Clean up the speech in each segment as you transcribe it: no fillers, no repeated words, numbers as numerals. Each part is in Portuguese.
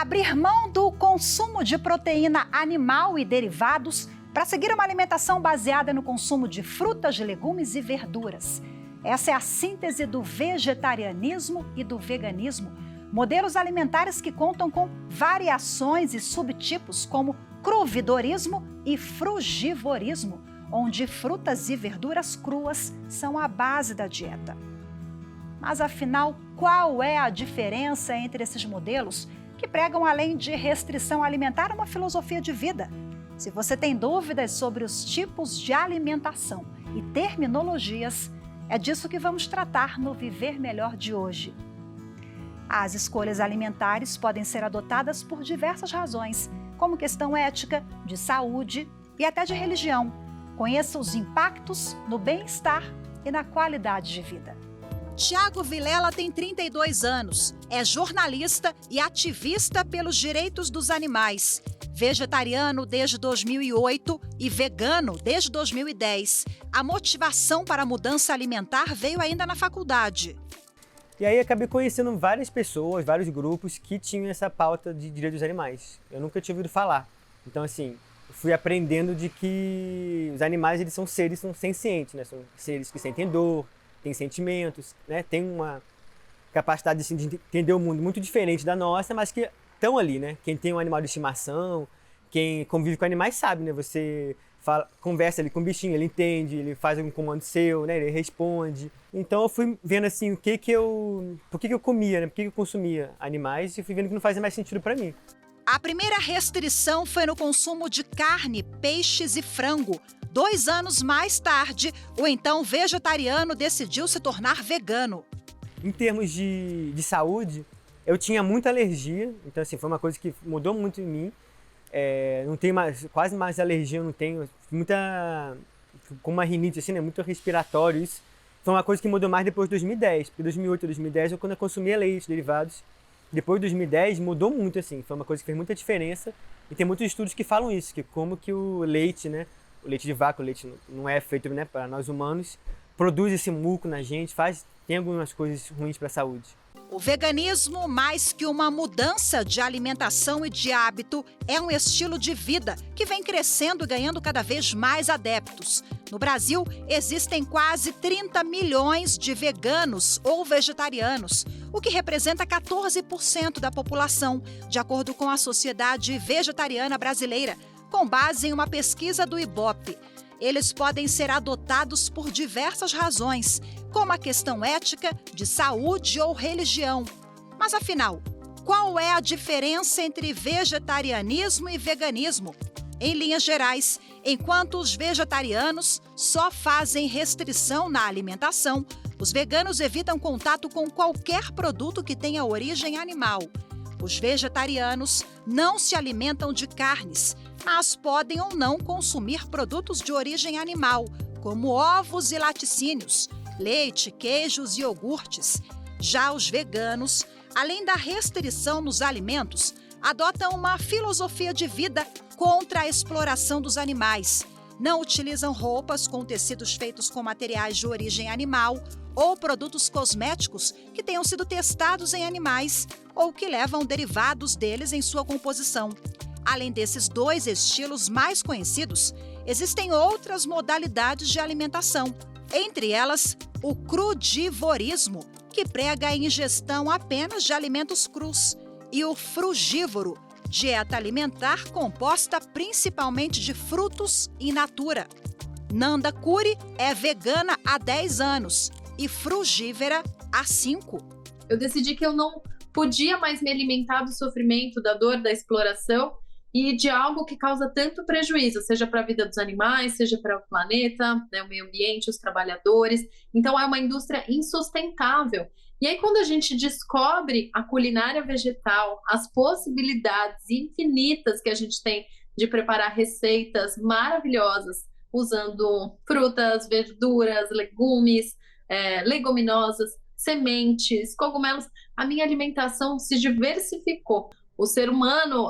Abrir mão do consumo de proteína animal e derivados para seguir uma alimentação baseada no consumo de frutas, legumes e verduras. Essa é a síntese do vegetarianismo e do veganismo, modelos alimentares que contam com variações e subtipos como cruvidorismo e frugivorismo, onde frutas e verduras cruas são a base da dieta. Mas afinal, qual é a diferença entre esses modelos que pregam, além de restrição alimentar, uma filosofia de vida? Se você tem dúvidas sobre os tipos de alimentação e terminologias, é disso que vamos tratar no Viver Melhor de hoje. As escolhas alimentares podem ser adotadas por diversas razões, como questão ética, de saúde e até de religião. Conheça os impactos no bem-estar e na qualidade de vida. Tiago Vilela tem 32 anos, é jornalista e ativista pelos direitos dos animais. Vegetariano desde 2008 e vegano desde 2010. A motivação para a mudança alimentar veio ainda na faculdade. E aí acabei conhecendo várias pessoas, vários grupos que tinham essa pauta de direitos dos animais. Eu nunca tinha ouvido falar. Então, assim, fui aprendendo de que os animais, eles são seres, são sencientes, né? São seres que sentem dor, têm sentimentos, né? Tem uma capacidade assim, de entender o mundo muito diferente da nossa, mas que estão ali, né? Quem tem um animal de estimação, quem convive com animais sabe, né? Você conversa ali com o bichinho, ele entende, ele faz algum comando seu, né? Ele responde. Então eu fui vendo assim por que eu comia, né? Por que eu consumia animais e fui vendo que não fazia mais sentido para mim. A primeira restrição foi no consumo de carne, peixes e frango. 2 anos mais tarde, o então vegetariano decidiu se tornar vegano. Em termos de saúde, eu tinha muita alergia, então assim, foi uma coisa que mudou muito em mim. Não tenho quase mais alergia, eu não tenho. Com uma rinite assim, né? Muito respiratório isso. Foi uma coisa que mudou mais depois de 2010, porque 2008 e 2010 eu quando eu consumia leite, derivados. Depois de 2010 mudou muito assim, foi uma coisa que fez muita diferença. E tem muitos estudos que falam isso, que como que o leite, né? O leite de vaca, o leite não é feito, né, para nós humanos, produz esse muco na gente, tem algumas coisas ruins para a saúde. O veganismo, mais que uma mudança de alimentação e de hábito, é um estilo de vida que vem crescendo e ganhando cada vez mais adeptos. No Brasil, existem quase 30 milhões de veganos ou vegetarianos, o que representa 14% da população, de acordo com a Sociedade Vegetariana Brasileira, com base em uma pesquisa do Ibope. Eles podem ser adotados por diversas razões, como a questão ética, de saúde ou religião. Mas afinal, qual é a diferença entre vegetarianismo e veganismo? Em linhas gerais, enquanto os vegetarianos só fazem restrição na alimentação, os veganos evitam contato com qualquer produto que tenha origem animal. Os vegetarianos não se alimentam de carnes, mas podem ou não consumir produtos de origem animal, como ovos e laticínios, leite, queijos e iogurtes. Já os veganos, além da restrição nos alimentos, adotam uma filosofia de vida contra a exploração dos animais. Não utilizam roupas com tecidos feitos com materiais de origem animal ou produtos cosméticos que tenham sido testados em animais ou que levam derivados deles em sua composição. Além desses 2 estilos mais conhecidos, existem outras modalidades de alimentação, entre elas o crudivorismo, que prega a ingestão apenas de alimentos crus, e o frugívoro, dieta alimentar composta principalmente de frutos in natura. Nanda Curi é vegana há 10 anos e frugívora há 5. Eu decidi que eu não podia mais me alimentar do sofrimento, da dor, da exploração e de algo que causa tanto prejuízo, seja para a vida dos animais, seja para o planeta, né, o meio ambiente, os trabalhadores. Então é uma indústria insustentável. E aí quando a gente descobre a culinária vegetal, as possibilidades infinitas que a gente tem de preparar receitas maravilhosas, usando frutas, verduras, legumes, leguminosas, sementes, cogumelos, a minha alimentação se diversificou. O ser humano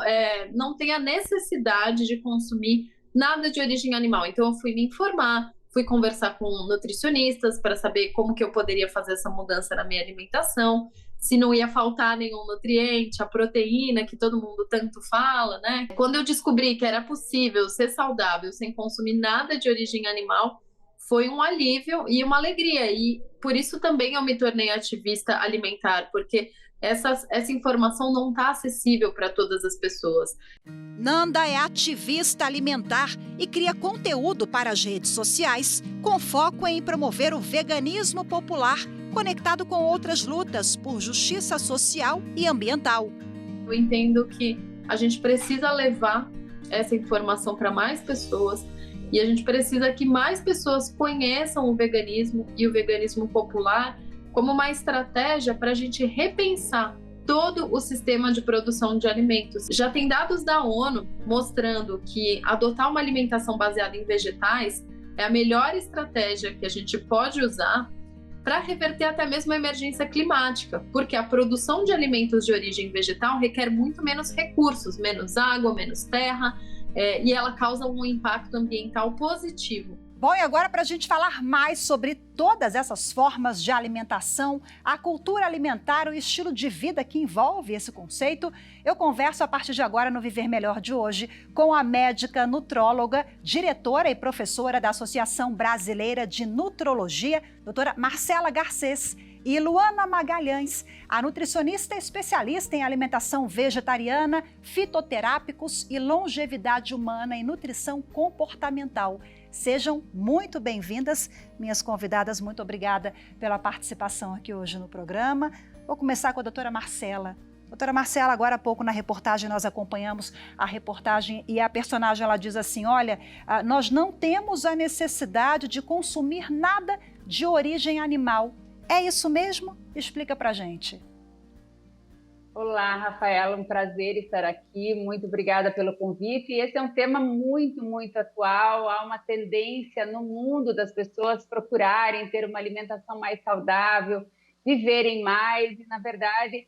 não tem a necessidade de consumir nada de origem animal. Então eu fui me informar, fui conversar com nutricionistas para saber como que eu poderia fazer essa mudança na minha alimentação. se não ia faltar nenhum nutriente, a proteína que todo mundo tanto fala, né? Quando eu descobri que era possível ser saudável sem consumir nada de origem animal, foi um alívio e uma alegria. E por isso também eu me tornei ativista alimentar, porque essa informação não está acessível para todas as pessoas. Nanda é ativista alimentar e cria conteúdo para as redes sociais com foco em promover o veganismo popular conectado com outras lutas por justiça social e ambiental. Eu entendo que a gente precisa levar essa informação para mais pessoas e a gente precisa que mais pessoas conheçam o veganismo e o veganismo popular como uma estratégia para a gente repensar todo o sistema de produção de alimentos. Já tem dados da ONU mostrando que adotar uma alimentação baseada em vegetais é a melhor estratégia que a gente pode usar para reverter até mesmo a emergência climática, porque a produção de alimentos de origem vegetal requer muito menos recursos, menos água, menos terra, e ela causa um impacto ambiental positivo. Bom, e agora para a gente falar mais sobre todas essas formas de alimentação, a cultura alimentar, o estilo de vida que envolve esse conceito, eu converso a partir de agora no Viver Melhor de hoje com a médica nutróloga, diretora e professora da Associação Brasileira de Nutrologia, doutora Marcela Garcês, e Luana Magalhães, a nutricionista especialista em alimentação vegetariana, fitoterápicos e longevidade humana e nutrição comportamental. Sejam muito bem-vindas, minhas convidadas, muito obrigada pela participação aqui hoje no programa. Vou começar com a doutora Marcela. Doutora Marcela, agora há pouco na reportagem nós acompanhamos a reportagem e a personagem ela diz assim, olha, nós não temos a necessidade de consumir nada de origem animal. É isso mesmo? Explica pra gente. Olá, Rafaela, um prazer estar aqui. Muito obrigada pelo convite. Esse é um tema muito, muito atual. Há uma tendência no mundo das pessoas procurarem ter uma alimentação mais saudável, viverem mais e, na verdade,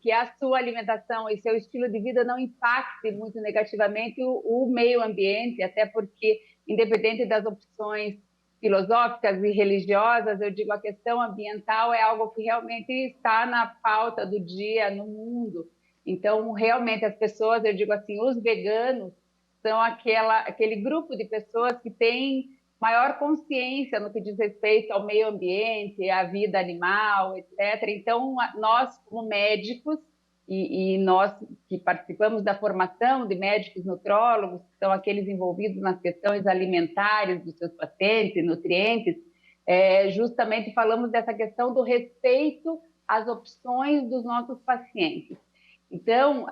que a sua alimentação e seu estilo de vida não impacte muito negativamente o meio ambiente, até porque, independente das opções filosóficas e religiosas, eu digo, a questão ambiental é algo que realmente está na pauta do dia no mundo. Então, realmente, as pessoas, eu digo assim, os veganos são aquele grupo de pessoas que têm maior consciência no que diz respeito ao meio ambiente, à vida animal, etc. Então, nós, como médicos, e nós que participamos da formação de médicos nutrólogos, que são aqueles envolvidos nas questões alimentares dos seus pacientes, nutrientes, justamente falamos dessa questão do respeito às opções dos nossos pacientes. Então,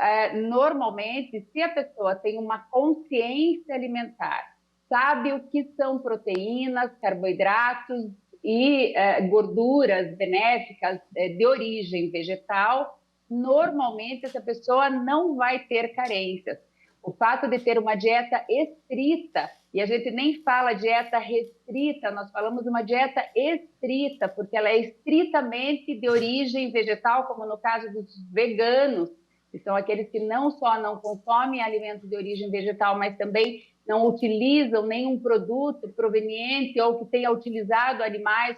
normalmente, se a pessoa tem uma consciência alimentar, sabe o que são proteínas, carboidratos e gorduras benéficas de origem vegetal, normalmente essa pessoa não vai ter carências. O fato de ter uma dieta estrita, e a gente nem fala dieta restrita, nós falamos uma dieta estrita, porque ela é estritamente de origem vegetal, como no caso dos veganos, que são aqueles que não só não consomem alimentos de origem vegetal, mas também não utilizam nenhum produto proveniente ou que tenha utilizado animais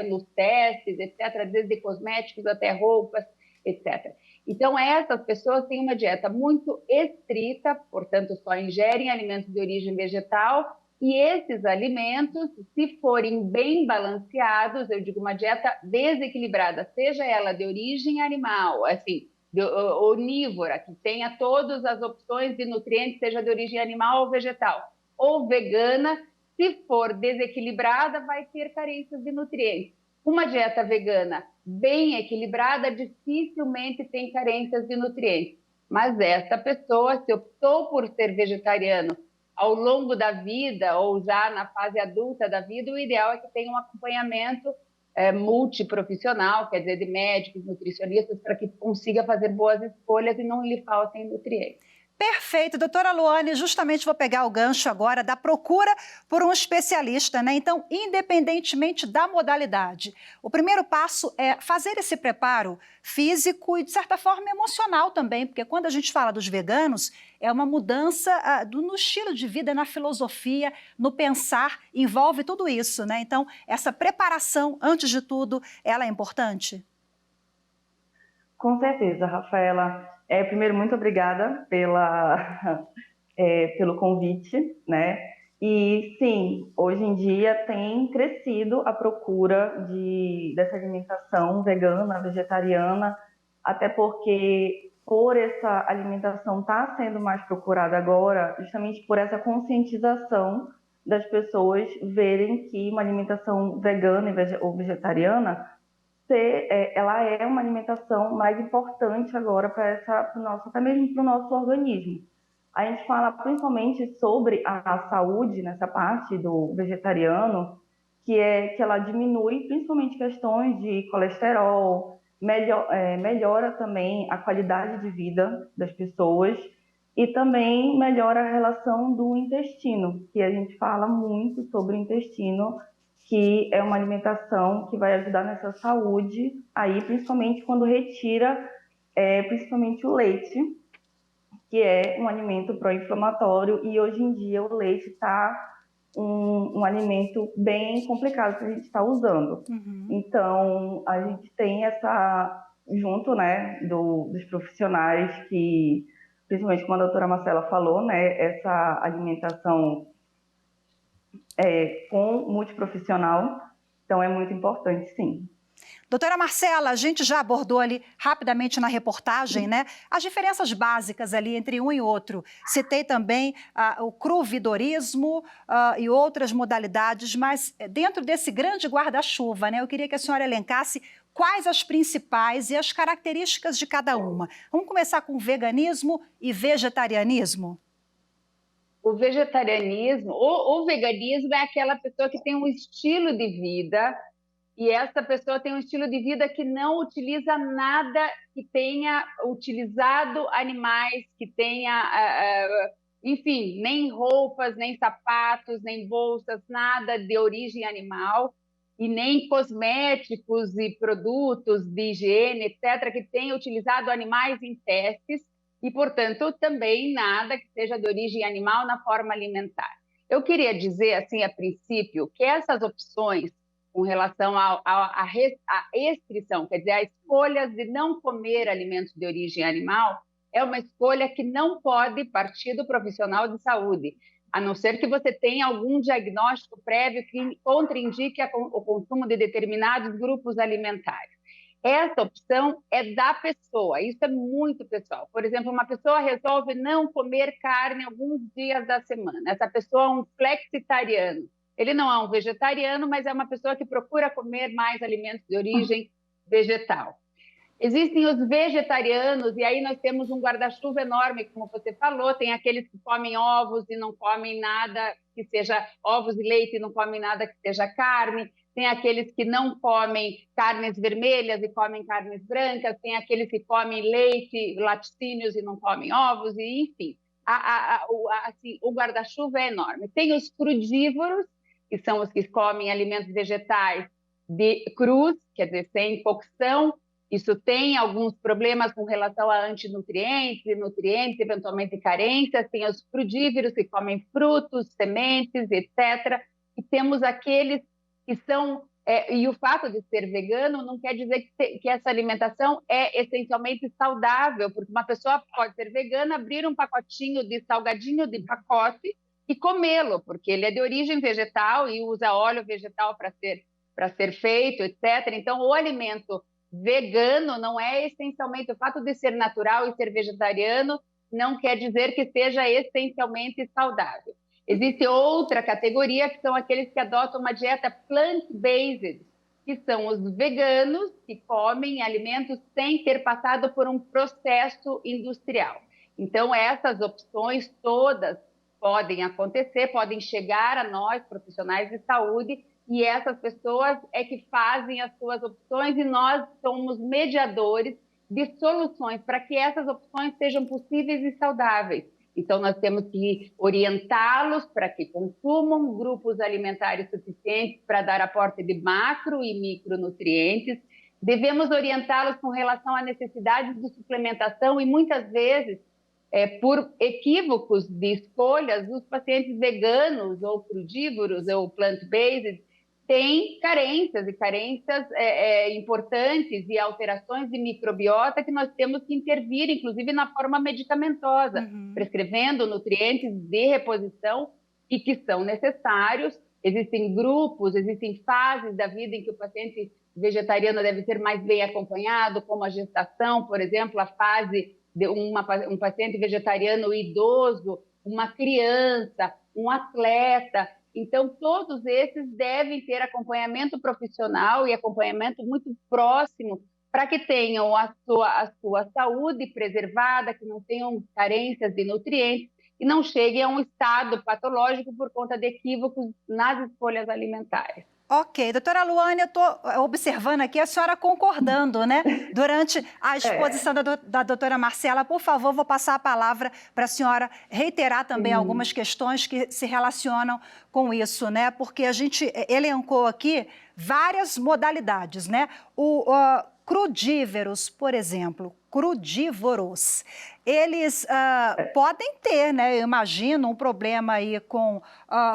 nos testes, etc., desde cosméticos até roupas, etc. Então, essas pessoas têm uma dieta muito estrita, portanto, só ingerem alimentos de origem vegetal, e esses alimentos, se forem bem balanceados, eu digo uma dieta desequilibrada, seja ela de origem animal, assim, onívora, que tenha todas as opções de nutrientes, seja de origem animal ou vegetal, ou vegana, se for desequilibrada, vai ter carências de nutrientes. Uma dieta vegana bem equilibrada dificilmente tem carências de nutrientes. Mas essa pessoa, se optou por ser vegetariano ao longo da vida ou já na fase adulta da vida, o ideal é que tenha um acompanhamento multiprofissional, quer dizer, de médicos, nutricionistas, para que consiga fazer boas escolhas e não lhe faltem nutrientes. Perfeito, doutora Luane, justamente vou pegar o gancho agora da procura por um especialista, né? Então, independentemente da modalidade, o primeiro passo é fazer esse preparo físico e, de certa forma, emocional também, porque quando a gente fala dos veganos, é uma mudança no estilo de vida, na filosofia, no pensar, envolve tudo isso, né? Então, essa preparação, antes de tudo, ela é importante? Com certeza, Rafaela. Primeiro, muito obrigada pelo convite, né? E sim, hoje em dia tem crescido a procura dessa alimentação vegana, vegetariana, até porque por essa alimentação estar sendo mais procurada agora, justamente por essa conscientização das pessoas verem que uma alimentação vegana ou vegetariana ela é uma alimentação mais importante agora para o nosso, até mesmo para o nosso organismo. A gente fala principalmente sobre a saúde nessa parte do vegetariano, que ela diminui principalmente questões de colesterol, melhora também a qualidade de vida das pessoas e também melhora a relação do intestino, que a gente fala muito sobre o intestino, que é uma alimentação que vai ajudar nessa saúde, aí principalmente quando retira principalmente o leite, que é um alimento pró-inflamatório, e hoje em dia o leite está um alimento bem complicado que a gente está usando. Uhum. Então, a gente tem junto, né, dos profissionais que, principalmente como a doutora Marcela falou, né, essa alimentação com multiprofissional, então é muito importante, sim. Doutora Marcela, a gente já abordou ali rapidamente na reportagem, né, as diferenças básicas ali entre um e outro. Citei também o cruvidorismo e outras modalidades, mas dentro desse grande guarda-chuva, né, eu queria que a senhora elencasse quais as principais e as características de cada uma. Vamos começar com veganismo e vegetarianismo? O vegetarianismo, o veganismo é aquela pessoa que tem um estilo de vida, e essa pessoa tem um estilo de vida que não utiliza nada que tenha utilizado animais, que tenha, enfim, nem roupas, nem sapatos, nem bolsas, nada de origem animal, e nem cosméticos e produtos de higiene, etc., que tenha utilizado animais em testes, e, portanto, também nada que seja de origem animal na forma alimentar. Eu queria dizer, assim, a princípio, que essas opções com relação à restrição, quer dizer, a escolha de não comer alimentos de origem animal, é uma escolha que não pode partir do profissional de saúde, a não ser que você tenha algum diagnóstico prévio que contraindique o consumo de determinados grupos alimentares. Essa opção é da pessoa, isso é muito pessoal. Por exemplo, uma pessoa resolve não comer carne alguns dias da semana. Essa pessoa é um flexitariano. Ele não é um vegetariano, mas é uma pessoa que procura comer mais alimentos de origem vegetal. Existem os vegetarianos, e aí nós temos um guarda-chuva enorme, como você falou, tem aqueles que comem ovos e não comem nada que seja ovos e leite e não comem nada que seja carne, tem aqueles que não comem carnes vermelhas e comem carnes brancas, tem aqueles que comem leite, laticínios e não comem ovos, e enfim, assim, o guarda-chuva é enorme. Tem os crudívoros, que são os que comem alimentos vegetais crus, quer dizer, sem cocção. Isso tem alguns problemas com relação a antinutrientes, nutrientes, eventualmente carências. Tem os frudívoros que comem frutos, sementes, etc. E temos aqueles que são... e o fato de ser vegano não quer dizer que essa alimentação é essencialmente saudável, porque uma pessoa pode ser vegana, abrir um pacotinho de salgadinho de pacote e comê-lo, porque ele é de origem vegetal e usa óleo vegetal para ser feito, etc. Então, o alimento vegano não é essencialmente... O fato de ser natural e ser vegetariano não quer dizer que seja essencialmente saudável. Existe outra categoria, que são aqueles que adotam uma dieta plant-based, que são os veganos, que comem alimentos sem ter passado por um processo industrial. Então, essas opções todas podem acontecer, podem chegar a nós, profissionais de saúde, e essas pessoas é que fazem as suas opções, e nós somos mediadores de soluções para que essas opções sejam possíveis e saudáveis. Então, nós temos que orientá-los para que consumam grupos alimentares suficientes para dar aporte de macro e micronutrientes. Devemos orientá-los com relação a necessidades de suplementação, e muitas vezes por equívocos de escolhas, os pacientes veganos ou crudívoros ou plant-based têm carências importantes e alterações de microbiota que nós temos que intervir, inclusive na forma medicamentosa, prescrevendo nutrientes de reposição e que são necessários. Existem grupos, existem fases da vida em que o paciente vegetariano deve ser mais bem acompanhado, como a gestação, por exemplo, a fase de um paciente vegetariano idoso, uma criança, um atleta. Então, todos esses devem ter acompanhamento profissional e acompanhamento muito próximo para que tenham a sua saúde preservada, que não tenham carências de nutrientes e não cheguem a um estado patológico por conta de equívocos nas escolhas alimentares. Ok, doutora Luane, eu estou observando aqui a senhora concordando, né? Durante a exposição da doutora Marcela, por favor, vou passar a palavra para a senhora reiterar também algumas questões que se relacionam com isso, né? Porque a gente elencou aqui várias modalidades, né? Crudívoros, por exemplo, crudívoros, eles podem ter, né, eu imagino, um problema aí com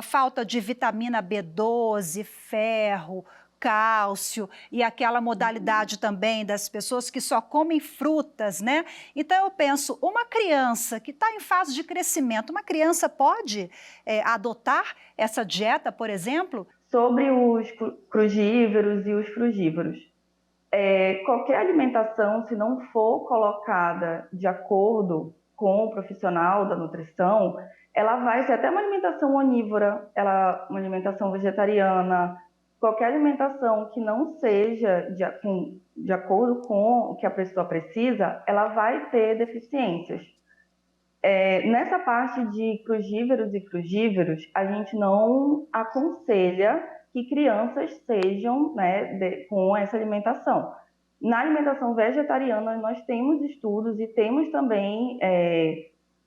falta de vitamina B12, ferro, cálcio e aquela modalidade também das pessoas que só comem frutas, né? Então eu penso, uma criança que está em fase de crescimento, uma criança pode adotar essa dieta, por exemplo? Sobre os crudívoros e os frugívoros. Qualquer alimentação, se não for colocada de acordo com o profissional da nutrição, ela vai ser até uma alimentação onívora, uma alimentação vegetariana, qualquer alimentação que não seja de acordo com o que a pessoa precisa, ela vai ter deficiências. Nessa parte de crudívoros e frugívoros, a gente não aconselha que crianças sejam, né, com essa alimentação. Na alimentação vegetariana, nós temos estudos e temos também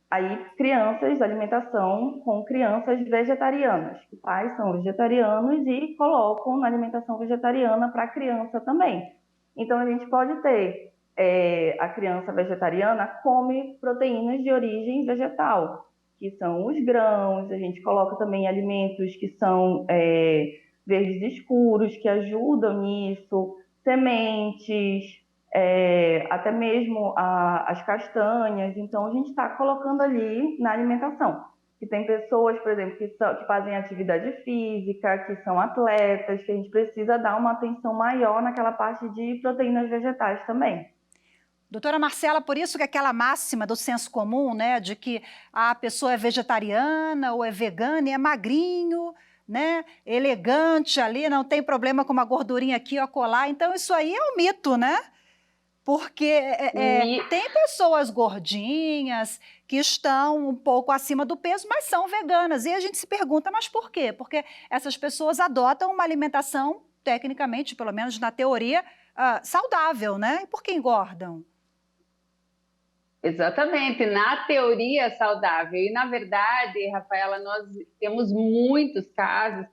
aí crianças, alimentação com crianças vegetarianas. Os pais são vegetarianos e colocam na alimentação vegetariana para a criança também. Então, a gente pode ter a criança vegetariana come proteínas de origem vegetal, que são os grãos. A gente coloca também alimentos que são verdes escuros, que ajudam nisso, sementes, até mesmo as castanhas. Então, a gente está colocando ali na alimentação. Que tem pessoas, por exemplo, que fazem atividade física, que são atletas, que a gente precisa dar uma atenção maior naquela parte de proteínas vegetais também. Doutora Marcela, por isso que aquela máxima do senso comum, né, de que a pessoa é vegetariana ou é vegana e é magrinho, né, elegante ali, não tem problema com uma gordurinha aqui ou acolá. Então, isso aí é um mito, né? Porque tem pessoas gordinhas que estão um pouco acima do peso, mas são veganas. E a gente se pergunta, mas por quê? Porque essas pessoas adotam uma alimentação, tecnicamente, pelo menos na teoria, saudável, né? E por que engordam? Exatamente, na teoria saudável. E, na verdade, Rafaela, nós temos muitos casos,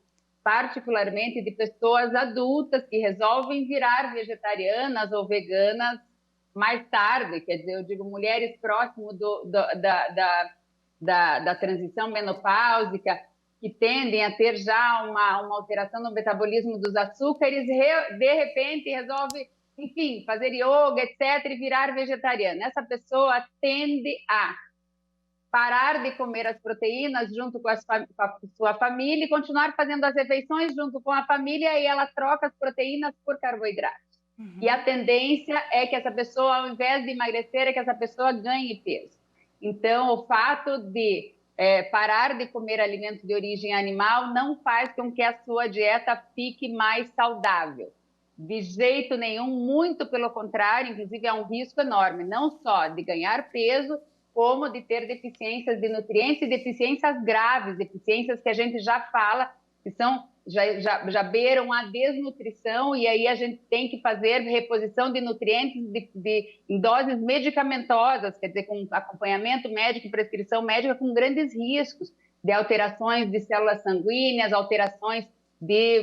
particularmente de pessoas adultas que resolvem virar vegetarianas ou veganas mais tarde, quer dizer, eu digo mulheres próximo da transição menopáusica, que tendem a ter já uma alteração no metabolismo dos açúcares, de repente resolve, enfim, fazer yoga, etc., e virar vegetariana. Essa pessoa tende a parar de comer as proteínas junto com a sua família e continuar fazendo as refeições junto com a família, e ela troca as proteínas por carboidratos. E a tendência é que essa pessoa, ao invés de emagrecer, é que essa pessoa ganhe peso. Então, o fato de parar de comer alimentos de origem animal não faz com que a sua dieta fique mais saudável. De jeito nenhum, muito pelo contrário, inclusive é um risco enorme, não só de ganhar peso, como de ter deficiências de nutrientes e deficiências graves, deficiências que a gente já fala, que são, já beiram a desnutrição, e aí a gente tem que fazer reposição de nutrientes em doses medicamentosas, quer dizer, com acompanhamento médico e prescrição médica, com grandes riscos de alterações de células sanguíneas, alterações de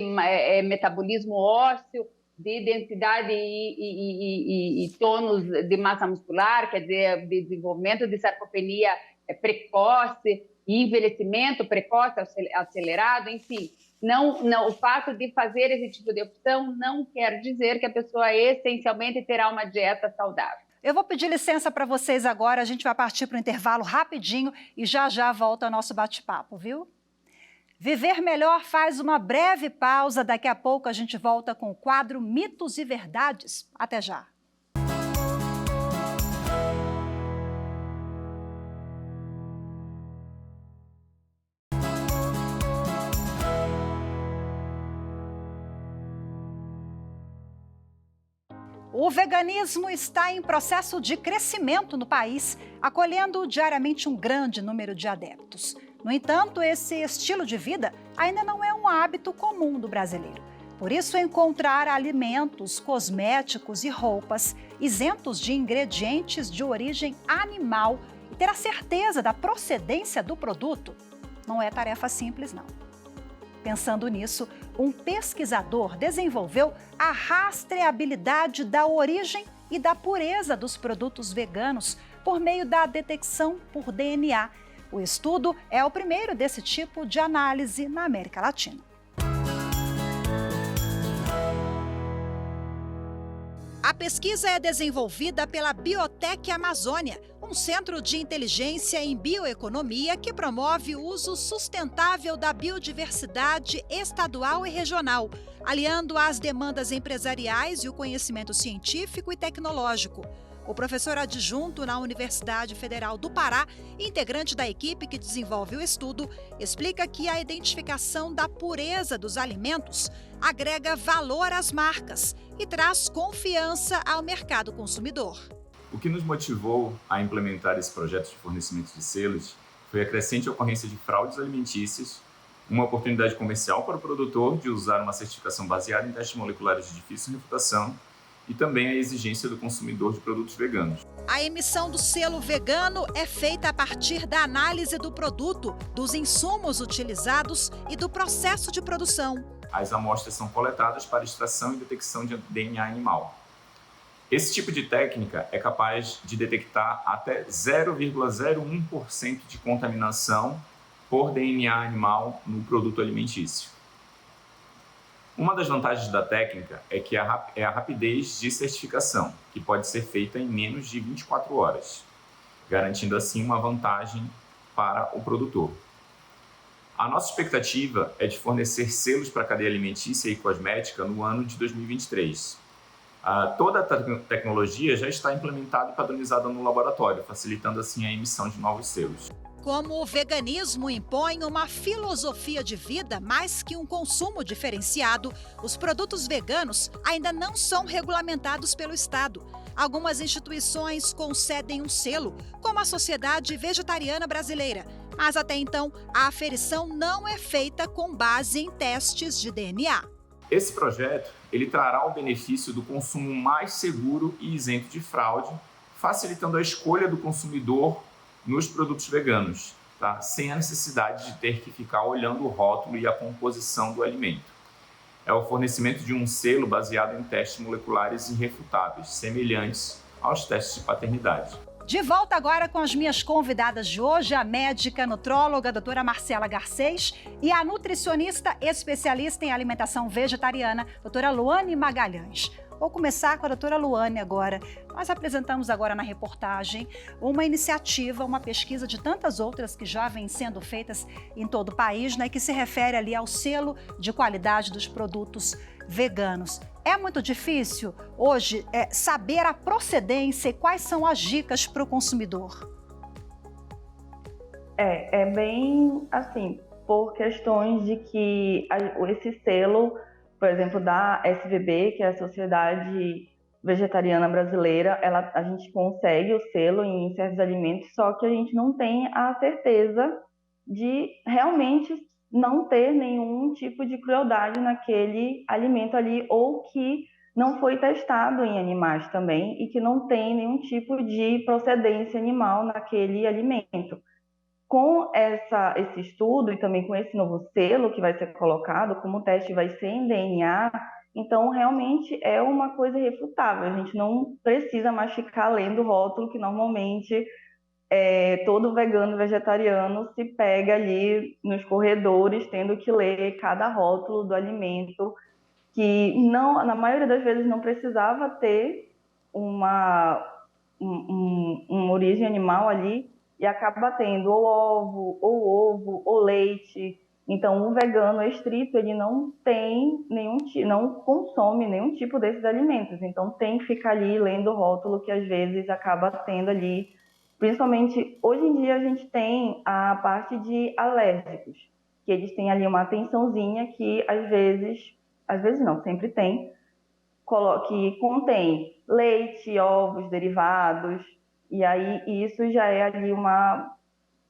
metabolismo ósseo, de densidade e tônus de massa muscular, quer dizer, de desenvolvimento de sarcopenia precoce e envelhecimento precoce acelerado, enfim. Não, o fato de fazer esse tipo de opção não quer dizer que a pessoa essencialmente terá uma dieta saudável. Eu vou pedir licença para vocês agora, a gente vai partir para o intervalo rapidinho e já volta ao nosso bate-papo, viu? Viver Melhor faz uma breve pausa, daqui a pouco a gente volta com o quadro Mitos e Verdades. Até já! O veganismo está em processo de crescimento no país, acolhendo diariamente um grande número de adeptos. No entanto, esse estilo de vida ainda não é um hábito comum do brasileiro. Por isso, encontrar alimentos, cosméticos e roupas isentos de ingredientes de origem animal e ter a certeza da procedência do produto não é tarefa simples, não. Pensando nisso, um pesquisador desenvolveu a rastreabilidade da origem e da pureza dos produtos veganos por meio da detecção por DNA. O estudo é o primeiro desse tipo de análise na América Latina. A pesquisa é desenvolvida pela Biotech Amazônia, um centro de inteligência em bioeconomia que promove o uso sustentável da biodiversidade estadual e regional, aliando as demandas empresariais e o conhecimento científico e tecnológico. O professor adjunto na Universidade Federal do Pará, integrante da equipe que desenvolve o estudo, explica que a identificação da pureza dos alimentos agrega valor às marcas e traz confiança ao mercado consumidor. O que nos motivou a implementar esse projeto de fornecimento de selos foi a crescente ocorrência de fraudes alimentícias, uma oportunidade comercial para o produtor de usar uma certificação baseada em testes moleculares de difícil refutação e também a exigência do consumidor de produtos veganos. A emissão do selo vegano é feita a partir da análise do produto, dos insumos utilizados e do processo de produção. As amostras são coletadas para extração e detecção de DNA animal. Esse tipo de técnica é capaz de detectar até 0,01% de contaminação por DNA animal no produto alimentício. Uma das vantagens da técnica é que é a rapidez de certificação, que pode ser feita em menos de 24 horas, garantindo assim uma vantagem para o produtor. A nossa expectativa é de fornecer selos para a cadeia alimentícia e cosmética no ano de 2023. Toda a tecnologia já está implementada e padronizada no laboratório, facilitando assim a emissão de novos selos. Como o veganismo impõe uma filosofia de vida mais que um consumo diferenciado, os produtos veganos ainda não são regulamentados pelo Estado. Algumas instituições concedem um selo, como a Sociedade Vegetariana Brasileira, mas até então a aferição não é feita com base em testes de DNA. Esse projeto ele trará o benefício do consumo mais seguro e isento de fraude, facilitando a escolha do consumidor nos produtos veganos, tá? Sem a necessidade de ter que ficar olhando o rótulo e a composição do alimento. É o fornecimento de um selo baseado em testes moleculares irrefutáveis, semelhantes aos testes de paternidade. De volta agora com as minhas convidadas de hoje, a médica nutróloga, a doutora Marcela Garcês, e a nutricionista especialista em alimentação vegetariana, doutora Luane Magalhães. Vou começar com a doutora Luane agora. Nós apresentamos agora na reportagem uma iniciativa, uma pesquisa de tantas outras que já vêm sendo feitas em todo o país, né, que se refere ali ao selo de qualidade dos produtos veganos. É muito difícil hoje saber a procedência e quais são as dicas para o consumidor? É bem assim, por questões de que esse selo, por exemplo, da SVB, que é a Sociedade Vegetariana Brasileira, a gente consegue o selo em certos alimentos, só que a gente não tem a certeza de realmente não ter nenhum tipo de crueldade naquele alimento ali, ou que não foi testado em animais também e que não tem nenhum tipo de procedência animal naquele alimento. Com esse estudo e também com esse novo selo que vai ser colocado, como o teste vai ser em DNA, Então, realmente é uma coisa irrefutável. A gente não precisa mais ficar lendo o rótulo, que normalmente todo vegano e vegetariano se pega ali nos corredores, tendo que ler cada rótulo do alimento, que não, na maioria das vezes não precisava ter uma origem animal ali, e acaba tendo ou ovo, ou leite. Então, o vegano estrito, ele não tem não consome nenhum tipo desses alimentos. Então, tem que ficar ali lendo o rótulo, que às vezes acaba tendo ali. Principalmente, hoje em dia, a gente tem a parte de alérgicos, que eles têm ali uma atençãozinha que às vezes não, sempre tem, que contém leite, ovos, derivados, e aí isso já é ali uma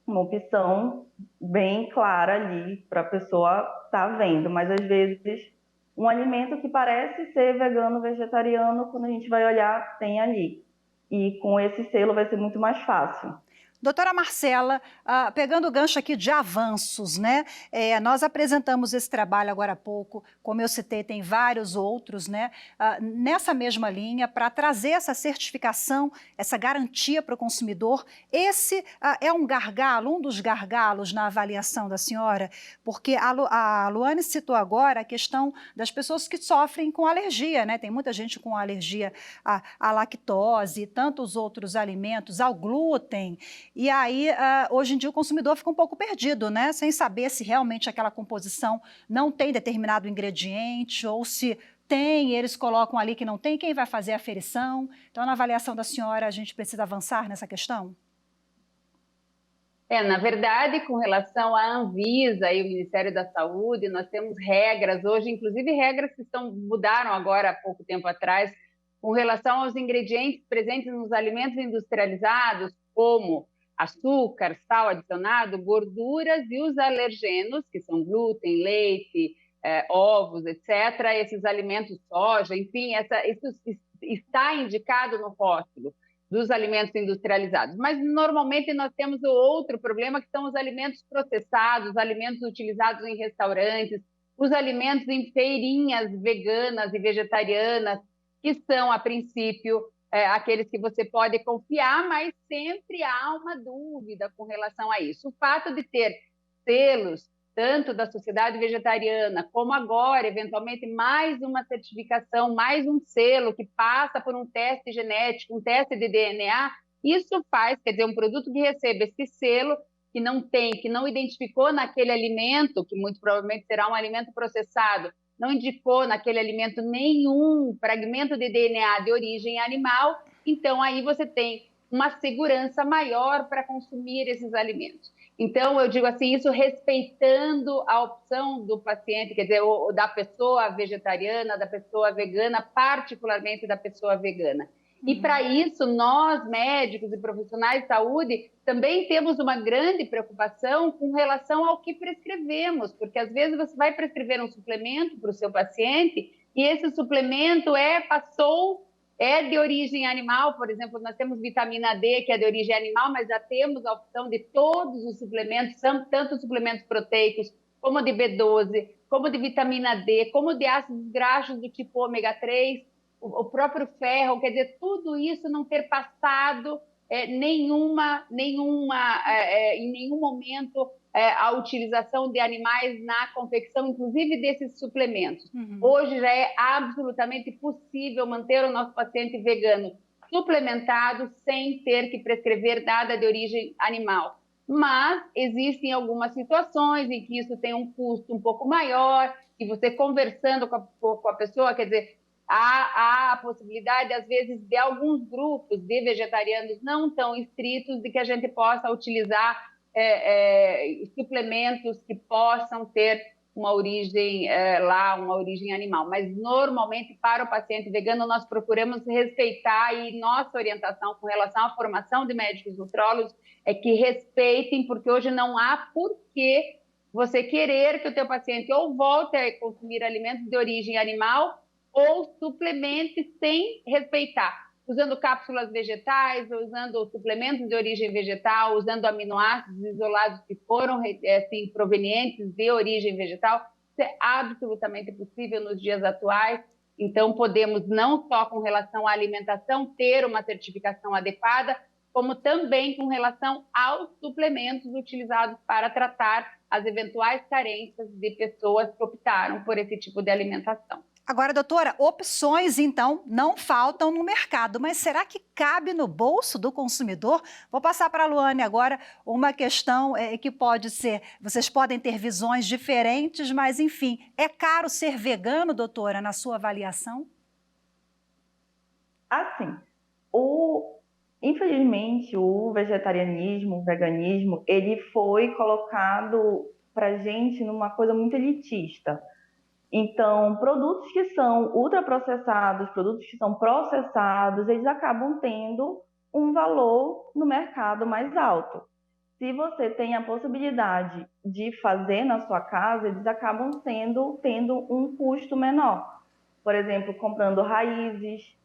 opção bem clara ali para a pessoa estar vendo, mas às vezes um alimento que parece ser vegano, vegetariano, quando a gente vai olhar, tem ali. E com esse selo vai ser muito mais fácil. Doutora Marcela, pegando o gancho aqui de avanços, né? Nós apresentamos esse trabalho agora há pouco, como eu citei, tem vários outros, né? Nessa mesma linha, para trazer essa certificação, essa garantia para o consumidor. Esse é um gargalo, um dos gargalos na avaliação da senhora, porque a Luane citou agora a questão das pessoas que sofrem com alergia, né? Tem muita gente com alergia à lactose e tantos outros alimentos, ao glúten. E aí, hoje em dia, o consumidor fica um pouco perdido, né? Sem saber se realmente aquela composição não tem determinado ingrediente ou se tem, eles colocam ali que não tem, quem vai fazer a aferição? Então, na avaliação da senhora, a gente precisa avançar nessa questão? Na verdade, com relação à Anvisa e o Ministério da Saúde, nós temos regras hoje, inclusive regras que mudaram agora há pouco tempo atrás, com relação aos ingredientes presentes nos alimentos industrializados, como açúcar, sal adicionado, gorduras e os alergenos, que são glúten, leite, ovos, etc., esses alimentos, soja, enfim, isso está indicado no rótulo dos alimentos industrializados. Mas, normalmente, nós temos o outro problema, que são os alimentos processados, os alimentos utilizados em restaurantes, os alimentos em feirinhas veganas e vegetarianas, que são, a princípio, aqueles que você pode confiar, mas sempre há uma dúvida com relação a isso. O fato de ter selos, tanto da Sociedade Vegetariana, como agora, eventualmente, mais uma certificação, mais um selo que passa por um teste genético, um teste de DNA, isso faz, quer dizer, um produto que recebe esse selo, que não identificou naquele alimento, que muito provavelmente será um alimento processado, não indicou naquele alimento nenhum fragmento de DNA de origem animal, então aí você tem uma segurança maior para consumir esses alimentos. Então, eu digo assim, isso respeitando a opção do paciente, quer dizer, da pessoa vegetariana, da pessoa vegana, particularmente da pessoa vegana. E para isso, nós, médicos e profissionais de saúde, também temos uma grande preocupação com relação ao que prescrevemos, porque às vezes você vai prescrever um suplemento para o seu paciente e esse suplemento é de origem animal, por exemplo, nós temos vitamina D, que é de origem animal, mas já temos a opção de todos os suplementos, tanto suplementos proteicos, como de B12, como de vitamina D, como de ácidos graxos do tipo ômega 3, o próprio ferro, quer dizer, tudo isso não ter passado em nenhum momento a utilização de animais na confecção, inclusive desses suplementos. Hoje já é absolutamente possível manter o nosso paciente vegano suplementado sem ter que prescrever nada de origem animal. Mas existem algumas situações em que isso tem um custo um pouco maior, e você conversando com a pessoa, quer dizer, há a possibilidade, às vezes, de alguns grupos de vegetarianos não tão estritos, de que a gente possa utilizar suplementos que possam ter uma origem uma origem animal. Mas, normalmente, para o paciente vegano, nós procuramos respeitar, e nossa orientação com relação à formação de médicos nutrólogos é que respeitem, porque hoje não há porquê você querer que o teu paciente ou volte a consumir alimentos de origem animal ou suplemente sem respeitar, usando cápsulas vegetais, usando suplementos de origem vegetal, usando aminoácidos isolados que foram provenientes de origem vegetal. Isso é absolutamente possível nos dias atuais. Então, podemos não só com relação à alimentação ter uma certificação adequada, como também com relação aos suplementos utilizados para tratar as eventuais carências de pessoas que optaram por esse tipo de alimentação. Agora, doutora, opções, então, não faltam no mercado, mas será que cabe no bolso do consumidor? Vou passar para a Luane agora uma questão que pode ser, vocês podem ter visões diferentes, mas, enfim, é caro ser vegano, doutora, na sua avaliação? Assim, infelizmente, o vegetarianismo, o veganismo, ele foi colocado para gente numa coisa muito elitista. Então, produtos que são ultraprocessados, produtos que são processados, eles acabam tendo um valor no mercado mais alto. Se você tem a possibilidade de fazer na sua casa, eles acabam tendo um custo menor. Por exemplo, comprando raízes,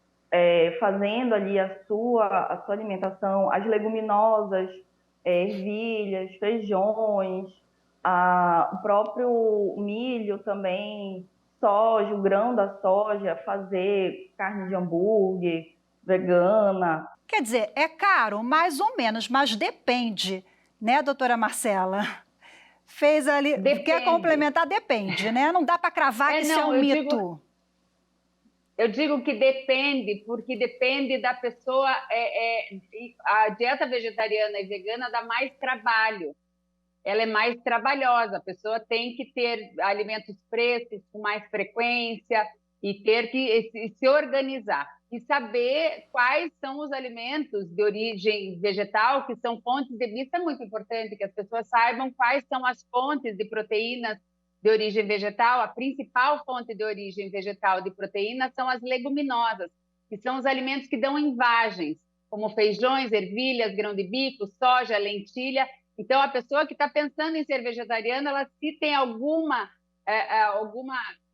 fazendo ali a sua alimentação, as leguminosas, ervilhas, feijões, o próprio milho também, soja, o grão da soja, fazer carne de hambúrguer, vegana. Quer dizer, é caro, mais ou menos, mas depende, né, doutora Marcela? Fez ali, Depende. Quer complementar? Depende, né? Não dá para cravar que isso é um mito. Eu digo que depende, porque depende da pessoa. A dieta vegetariana e vegana dá mais trabalho. Ela é mais trabalhosa, a pessoa tem que ter alimentos frescos com mais frequência e ter que se organizar. E saber quais são os alimentos de origem vegetal, que são fontes de isso é muito importante, que as pessoas saibam quais são as fontes de proteínas de origem vegetal. A principal fonte de origem vegetal de proteína são as leguminosas, que são os alimentos que dão envagens, como feijões, ervilhas, grão de bico, soja, lentilha. Então, a pessoa que está pensando em ser vegetariana, ela se tem alguma,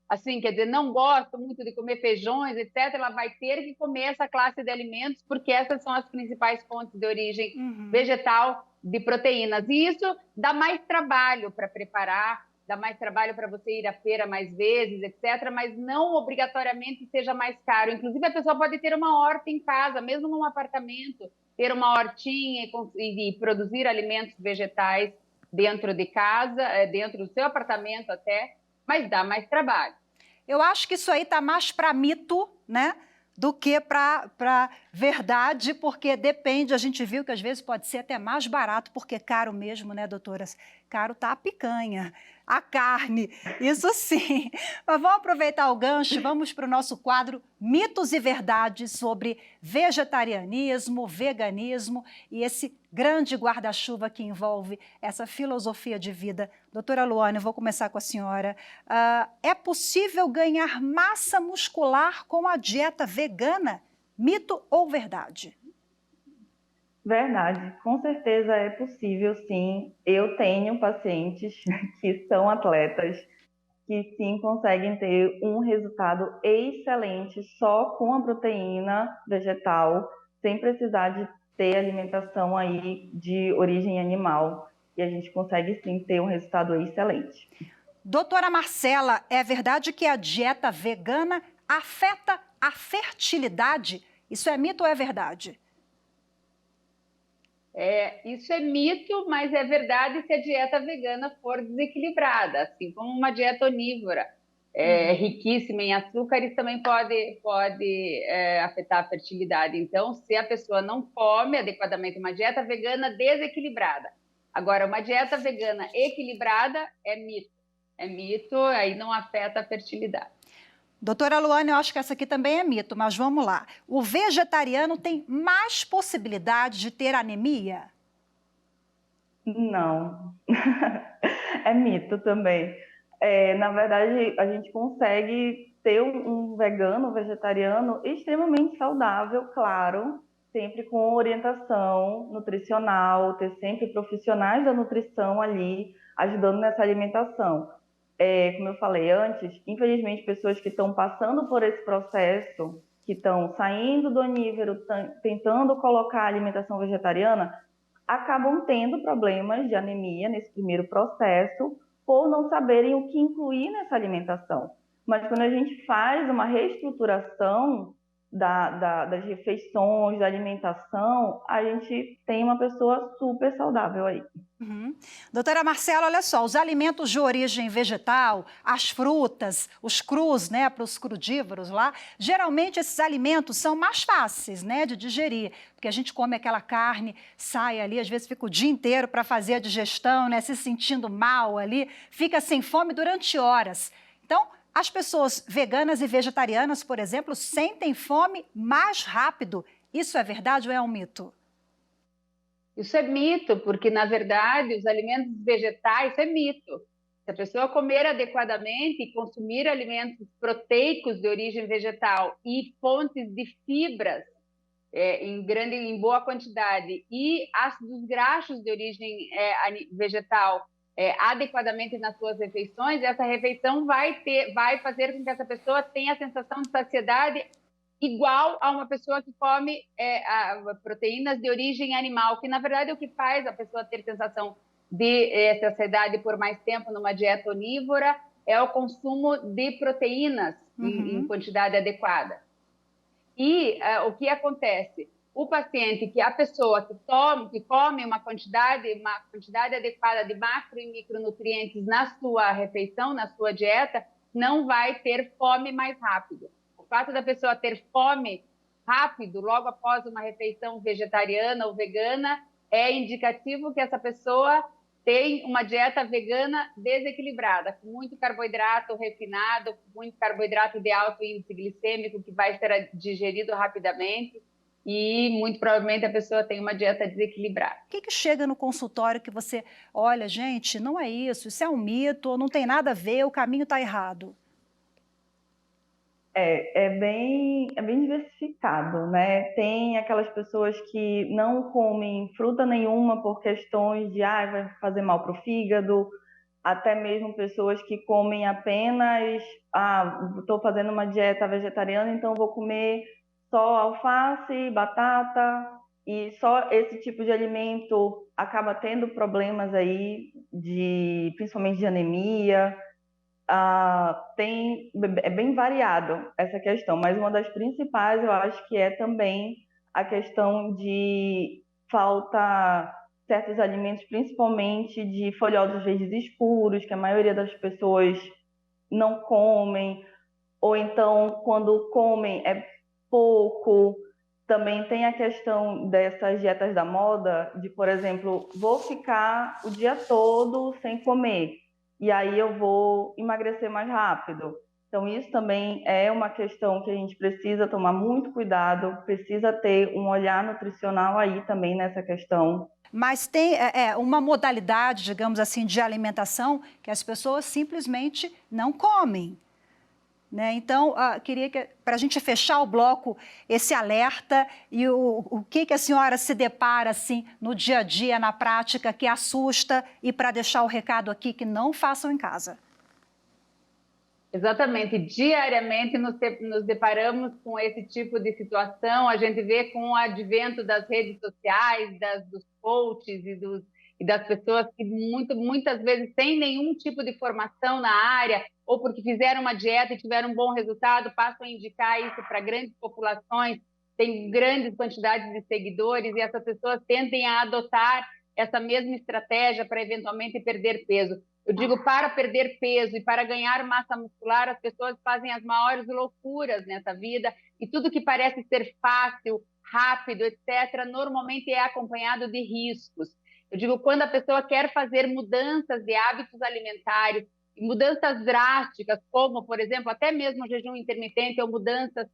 assim, quer dizer, não gosta muito de comer feijões, etc., ela vai ter que comer essa classe de alimentos, porque essas são as principais fontes de origem vegetal de proteínas. E isso dá mais trabalho para preparar, dá mais trabalho para você ir à feira mais vezes, etc., mas não obrigatoriamente seja mais caro. Inclusive, a pessoa pode ter uma horta em casa, mesmo num apartamento, ter uma hortinha e produzir alimentos vegetais dentro de casa, dentro do seu apartamento até, mas dá mais trabalho. Eu acho que isso aí está mais para mito, né, do que para verdade, porque depende, a gente viu que às vezes pode ser até mais barato, porque caro mesmo, né, doutoras? Caro tá a picanha, a carne, isso sim. Mas vamos aproveitar o gancho, vamos para o nosso quadro Mitos e Verdades sobre vegetarianismo, veganismo e esse grande guarda-chuva que envolve essa filosofia de vida. Doutora Luane, vou começar com a senhora. É possível ganhar massa muscular com a dieta vegana? Mito ou verdade? Verdade, com certeza é possível, sim. Eu tenho pacientes que são atletas que sim conseguem ter um resultado excelente só com a proteína vegetal, sem precisar de ter alimentação aí de origem animal. E a gente consegue sim ter um resultado excelente. Doutora Marcela, é verdade que a dieta vegana afeta a fertilidade? Isso é mito ou é verdade? Isso é mito, mas é verdade se a dieta vegana for desequilibrada, assim como uma dieta onívora, riquíssima em açúcares, também pode afetar a fertilidade. Então, se a pessoa não come adequadamente uma dieta vegana desequilibrada. Agora, uma dieta vegana equilibrada é mito, aí não afeta a fertilidade. Doutora Luane, eu acho que essa aqui também é mito, mas vamos lá. O vegetariano tem mais possibilidade de ter anemia? Não, é mito também. Na verdade, a gente consegue ter um vegano, um vegetariano extremamente saudável, claro, sempre com orientação nutricional, ter sempre profissionais da nutrição ali ajudando nessa alimentação. Como eu falei antes, infelizmente, pessoas que estão passando por esse processo, que estão saindo do onívoro, tentando colocar a alimentação vegetariana, acabam tendo problemas de anemia nesse primeiro processo, por não saberem o que incluir nessa alimentação. Mas quando a gente faz uma reestruturação das refeições, da alimentação, a gente tem uma pessoa super saudável aí. Uhum. Doutora Marcela, olha só, os alimentos de origem vegetal, as frutas, os crus, né, para os crudívoros lá, geralmente esses alimentos são mais fáceis, né, de digerir, porque a gente come aquela carne, sai ali, às vezes fica o dia inteiro para fazer a digestão, né, se sentindo mal ali, fica sem fome durante horas. Então, as pessoas veganas e vegetarianas, por exemplo, sentem fome mais rápido. Isso é verdade ou é um mito? Isso é mito, porque, na verdade, os alimentos vegetais, isso é mito. Se a pessoa comer adequadamente e consumir alimentos proteicos de origem vegetal e fontes de fibras em boa quantidade e ácidos graxos de origem vegetal adequadamente nas suas refeições, essa refeição vai fazer com que essa pessoa tenha a sensação de saciedade igual a uma pessoa que come proteínas de origem animal, que na verdade é o que faz a pessoa ter sensação de saciedade por mais tempo numa dieta onívora, é o consumo de proteínas em quantidade adequada. E o que acontece? O paciente, a pessoa que come uma quantidade adequada de macro e micronutrientes na sua refeição, na sua dieta, não vai ter fome mais rápido. O fato da pessoa ter fome rápido, logo após uma refeição vegetariana ou vegana, é indicativo que essa pessoa tem uma dieta vegana desequilibrada, com muito carboidrato refinado, muito carboidrato de alto índice glicêmico, que vai ser digerido rapidamente, e muito provavelmente a pessoa tem uma dieta desequilibrada. O que chega no consultório que você, olha, gente, não é isso é um mito, não tem nada a ver, o caminho está errado? É bem diversificado, né? Tem aquelas pessoas que não comem fruta nenhuma por questões de vai fazer mal para o fígado, até mesmo pessoas que comem apenas, estou fazendo uma dieta vegetariana, então vou comer só alface, batata, e só esse tipo de alimento acaba tendo problemas aí, principalmente de anemia. É bem variado essa questão, mas uma das principais eu acho que é também a questão de falta certos alimentos, principalmente de folhosos verdes escuros, que a maioria das pessoas não comem, ou então quando comem é pouco. Também tem a questão dessas dietas da moda, de, por exemplo, vou ficar o dia todo sem comer, e aí eu vou emagrecer mais rápido. Então, isso também é uma questão que a gente precisa tomar muito cuidado, precisa ter um olhar nutricional aí também nessa questão. Mas tem uma modalidade, digamos assim, de alimentação que as pessoas simplesmente não comem. Né? Então, queria que, para a gente fechar o bloco, esse alerta e o que a senhora se depara assim, no dia a dia, na prática, que assusta, e para deixar o recado aqui que não façam em casa. Exatamente. Diariamente nos deparamos com esse tipo de situação. A gente vê com o advento das redes sociais, dos coaches e das pessoas que muitas vezes sem nenhum tipo de formação na área, ou porque fizeram uma dieta e tiveram um bom resultado, passam a indicar isso para grandes populações, tem grandes quantidades de seguidores, e essas pessoas tendem a adotar essa mesma estratégia para eventualmente perder peso. Eu digo, para perder peso e para ganhar massa muscular, as pessoas fazem as maiores loucuras nessa vida, e tudo que parece ser fácil, rápido, etc., normalmente é acompanhado de riscos. Eu digo, quando a pessoa quer fazer mudanças de hábitos alimentares, mudanças drásticas, como, por exemplo, até mesmo o jejum intermitente, ou mudanças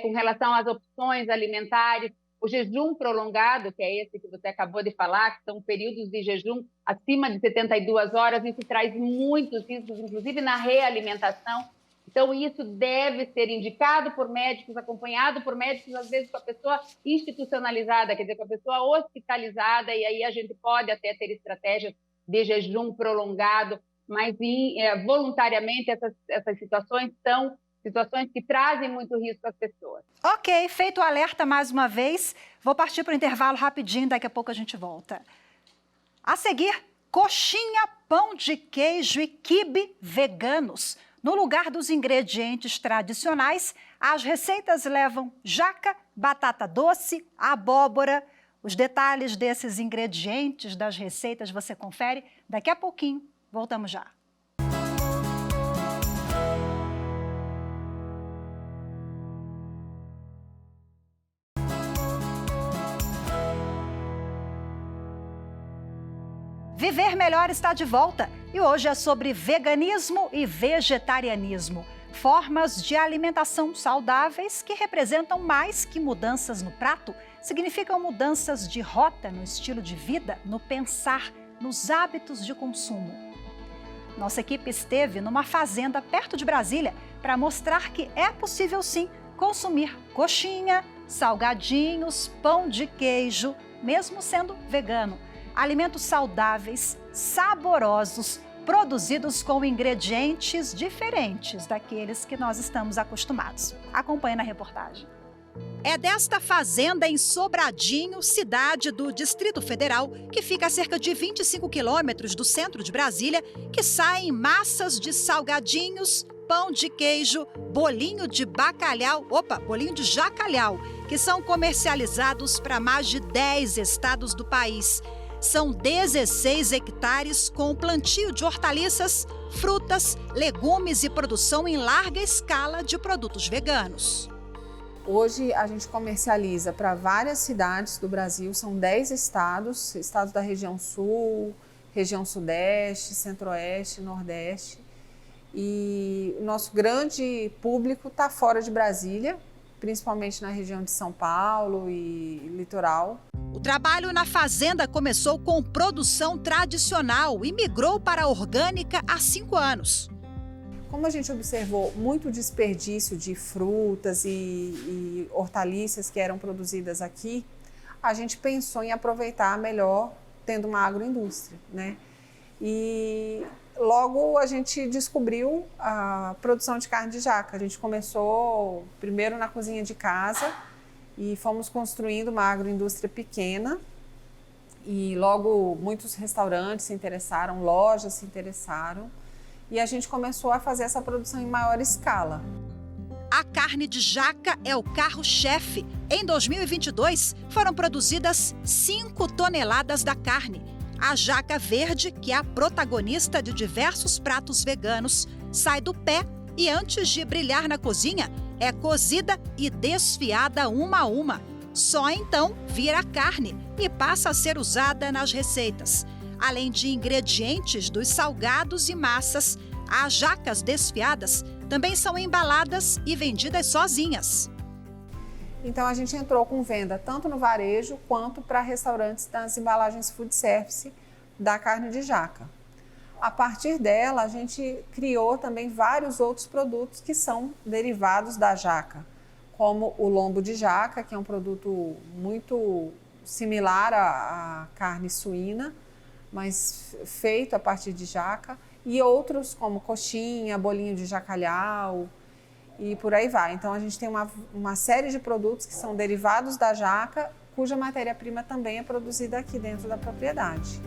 com relação às opções alimentares, o jejum prolongado, que é esse que você acabou de falar, que são períodos de jejum acima de 72 horas, isso traz muitos riscos, inclusive na realimentação. Então, isso deve ser indicado por médicos, acompanhado por médicos, às vezes com a pessoa institucionalizada, quer dizer, com a pessoa hospitalizada, e aí a gente pode até ter estratégias de jejum prolongado, mas voluntariamente essas situações são situações que trazem muito risco às pessoas. Ok, feito o alerta mais uma vez, vou partir para o intervalo rapidinho, daqui a pouco a gente volta. A seguir, Coxinha, pão de queijo e quibe veganos. No lugar dos ingredientes tradicionais, as receitas levam jaca, batata doce, abóbora. Os detalhes desses ingredientes das receitas você confere daqui a pouquinho. Voltamos já. Viver Melhor está de volta e hoje é sobre veganismo e vegetarianismo, formas de alimentação saudáveis que representam mais que mudanças no prato, significam mudanças de rota no estilo de vida, no pensar, nos hábitos de consumo. Nossa equipe esteve numa fazenda perto de Brasília para mostrar que é possível sim consumir coxinha, salgadinhos, pão de queijo, mesmo sendo vegano. Alimentos saudáveis, saborosos, produzidos com ingredientes diferentes daqueles que nós estamos acostumados. Acompanhe na reportagem. É desta fazenda em Sobradinho, cidade do Distrito Federal, que fica a cerca de 25 quilômetros do centro de Brasília, que saem massas de salgadinhos, pão de queijo, bolinho de bolinho de jacalhau, que são comercializados para mais de 10 estados do país. São 16 hectares com plantio de hortaliças, frutas, legumes e produção em larga escala de produtos veganos. Hoje a gente comercializa para várias cidades do Brasil, são 10 estados da região sul, região sudeste, centro-oeste, nordeste. E o nosso grande público está fora de Brasília, principalmente na região de São Paulo e litoral. O trabalho na fazenda começou com produção tradicional e migrou para a orgânica há 5 anos. Como a gente observou muito desperdício de frutas e hortaliças que eram produzidas aqui, a gente pensou em aproveitar melhor tendo uma agroindústria, né? E logo a gente descobriu a produção de carne de jaca. A gente começou primeiro na cozinha de casa e fomos construindo uma agroindústria pequena e logo muitos restaurantes se interessaram, lojas se interessaram e a gente começou a fazer essa produção em maior escala. A carne de jaca é o carro-chefe. Em 2022, foram produzidas 5 toneladas da carne. A jaca verde, que é a protagonista de diversos pratos veganos, sai do pé e antes de brilhar na cozinha, é cozida e desfiada uma a uma. Só então vira carne e passa a ser usada nas receitas. Além de ingredientes dos salgados e massas, as jacas desfiadas também são embaladas e vendidas sozinhas. Então a gente entrou com venda tanto no varejo quanto para restaurantes das embalagens food service da carne de jaca. A partir dela, a gente criou também vários outros produtos que são derivados da jaca, como o lombo de jaca, que é um produto muito similar à carne suína, mas feito a partir de jaca, e outros como coxinha, bolinho de jacalhau e por aí vai. Então a gente tem uma série de produtos que são derivados da jaca, cuja matéria-prima também é produzida aqui dentro da propriedade.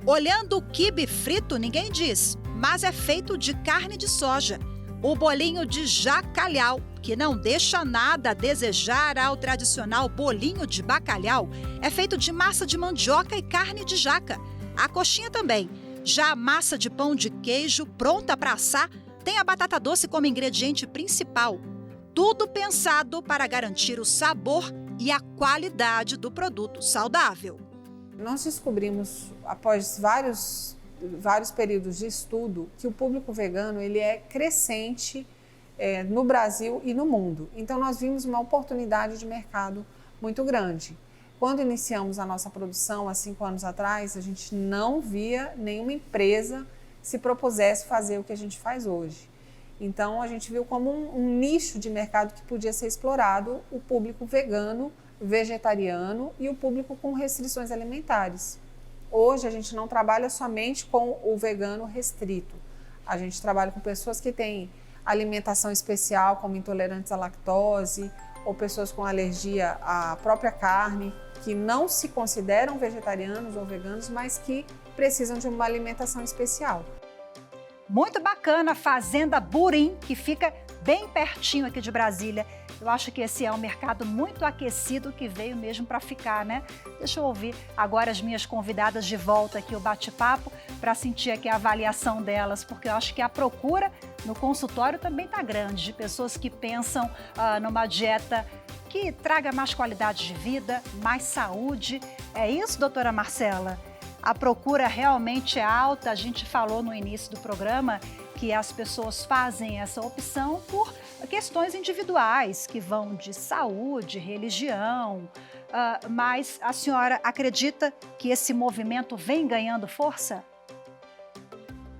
Olhando o quibe frito, ninguém diz, mas é feito de carne de soja. O bolinho de jacalhau, que não deixa nada a desejar ao tradicional bolinho de bacalhau, é feito de massa de mandioca e carne de jaca. A coxinha também. Já a massa de pão de queijo, pronta para assar, tem a batata doce como ingrediente principal. Tudo pensado para garantir o sabor e a qualidade do produto saudável. Nós descobrimos, após vários períodos de estudo, que o público vegano ele é crescente no Brasil e no mundo. Então, nós vimos uma oportunidade de mercado muito grande. Quando iniciamos a nossa produção, há 5 anos atrás, a gente não via nenhuma empresa que se propusesse fazer o que a gente faz hoje. Então, a gente viu como um nicho de mercado que podia ser explorado o público vegano, vegetariano e o público com restrições alimentares. Hoje a gente não trabalha somente com o vegano restrito. A gente trabalha com pessoas que têm alimentação especial, como intolerantes à lactose, ou pessoas com alergia à própria carne, que não se consideram vegetarianos ou veganos, mas que precisam de uma alimentação especial. Muito bacana a Fazenda Burim, que fica bem pertinho aqui de Brasília. Eu acho que esse é um mercado muito aquecido que veio mesmo para ficar, né? Deixa eu ouvir agora as minhas convidadas de volta aqui, o bate-papo, para sentir aqui a avaliação delas, porque eu acho que a procura no consultório também está grande, de pessoas que pensam numa dieta que traga mais qualidade de vida, mais saúde. É isso, doutora Marcela? A procura realmente é alta. A gente falou no início do programa que as pessoas fazem essa opção por questões individuais, que vão de saúde, religião. Mas a senhora acredita que esse movimento vem ganhando força?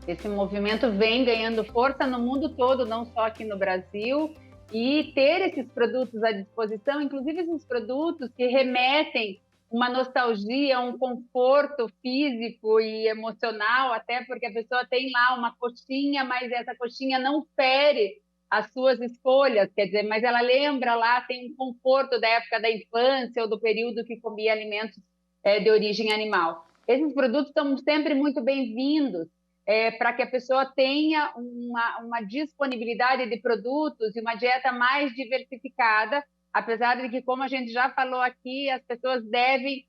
Esse movimento vem ganhando força no mundo todo, não só aqui no Brasil. E ter esses produtos à disposição, inclusive esses produtos que remetem uma nostalgia, um conforto físico e emocional, até porque a pessoa tem lá uma coxinha, mas essa coxinha não fere as suas escolhas, quer dizer, mas ela lembra lá, tem um conforto da época da infância ou do período que comia alimentos de origem animal. Esses produtos são sempre muito bem-vindos para que a pessoa tenha uma disponibilidade de produtos e uma dieta mais diversificada, apesar de que, como a gente já falou aqui, as pessoas devem